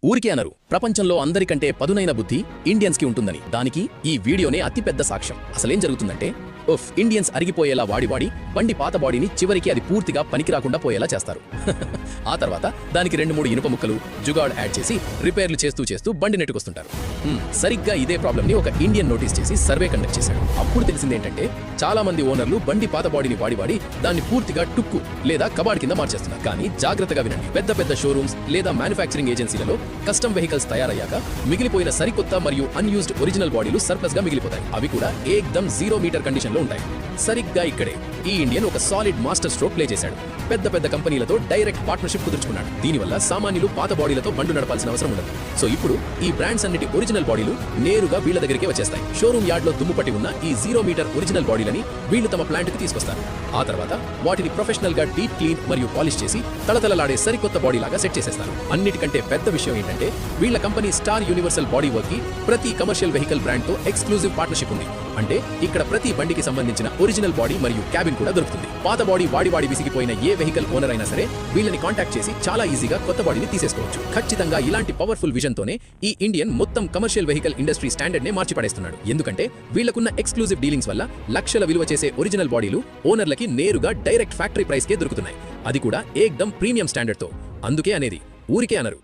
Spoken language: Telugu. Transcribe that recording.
ఊరికే అనరు. ప్రపంచంలో అందరికంటే పదునైన బుద్ధి ఇండియన్స్ కి ఉంటుందని దానికి ఈ వీడియోనే అతిపెద్ద సాక్ష్యం. అసలేం జరుగుతుందంటే ఇండియన్స్ అరిగిపోయేలా వాడి బండి పాత బాడీని చివరికి అది పూర్తిగా పనికిరాకుండా పోయేలా చేస్తారు. ఆ తర్వాత దానికి 2-3 ఇనుప ముక్కలు జుగాడ్ యాడ్ చేసి రిపేర్లు చేస్తూ బండి నెట్టుకొస్తుంటారు. సరిగ్గా ఇదే ప్రాబ్లమ్ ని ఒక ఇండియన్ నోటీస్ చేసి సర్వే కండక్ట్ చేశాడు. అప్పుడు తెలిసిందేంటంటే చాలా మంది ఓనర్లు బండి పాత బాడీని వాడి దాన్ని పూర్తిగా టుక్కు లేదా కబాడ్ కింద మార్చేస్తున్నారు. కానీ జాగ్రత్తగా వినండి, పెద్ద షోరూమ్స్ లేదా మ్యానుఫ్యాక్చరింగ్ ఏజెన్సీలలో కస్టమ్ వెహికల్స్ తయారయ్యాక మిగిలిపోయిన సరికొత్త మరియు అన్యూజ్డ్ ఒరిజినల్ బాడీలు సర్ప్లస్ గా మిగిలిపోతాయి. అవి కూడా ఏకదం 0 మీటర్ కండిషన్ లో ఉంటాయి. సరిగ్గా ఇక్కడే ఈ ఇండియన్ ఒక సాలిడ్ మాస్టర్ స్ట్రోక్ ప్లే చేశాడు. పెద్ద కంపెనీలతో డైరెక్ట్ పార్ట్నర్షిప్ కుదుర్చుకున్నాడు. దీనివల్ల సామాన్యులు పాత బాడీలతో బండు నడపాల్సిన అవసరం ఉండదు. సో ఇప్పుడు ఈ బ్రాండ్స్ అన్నిటి ఒరిజినల్ బాడీలు నేరుగా వీళ్ళ దగ్గరికి వచ్చేస్తాయి. షోరూమ్ యార్డ్ లో దుమ్ముపట్టి ఉన్న ఈ 0 మీటర్ ఒరిజినల్ బాడీలని వీళ్ళు తమ ప్లాంట్ కి తీసుకొస్తారు. ఆ తర్వాత వాటిని ప్రొఫెషనల్ గా డీప్ క్లీన్ మరియు పాలిష్ చేసి తళతళలాడే సరికొత్త బాడీ లాగా సెట్ చేసేస్తారు. అన్నిటికంటే పెద్ద విషయం ఏంటంటే వీళ్ళ company star universal body work కి ప్రతి కమర్షియల్ వెహికల్ బ్రాండ్ తో ఎక్స్క్లూజివ్ పార్ట్నర్షిప్ ఉంది. అంటే ఇక్కడ ప్రతి బండికి సంబంధించిన ఒరిజినల్ బాడీ మరియు క్యాబిన్ కూడా దొరుకుతుంది. పాత బాడీ వాడి విసిగిపోయిన ఏ వెహికల్ ఓనర్ అయినా సరే వీళ్ళని కాంటాక్ట్ చేసి చాలా ఈజీగా కొత్త బాడీని తీసేసుకోవచ్చు. ఖచ్చితంగా ఇలాంటి పవర్ఫుల్ విజన్ తోనే ఈ ఇండియన్ మొత్తం కమర్షియల్ వెహికల్ ఇండస్ట్రీ స్టాండర్డ్ నే మార్చి పడేస్తున్నాడు. ఎందుకంటే వీళ్ళకున్న ఎక్స్క్లూజివ్ డీలింగ్స్ వల్ల లక్షల విలువ చేసే ఒరిజినల్ బాడీలు ఓనర్లకి నేరుగా డైరెక్ట్ ఫ్యాక్టరీ ప్రైస్ కే దొరుకుతున్నాయి. అది కూడా ఏకదం ప్రీమియం స్టాండర్డ్ తో. అందుకే అనేది ఊరికే అనరు.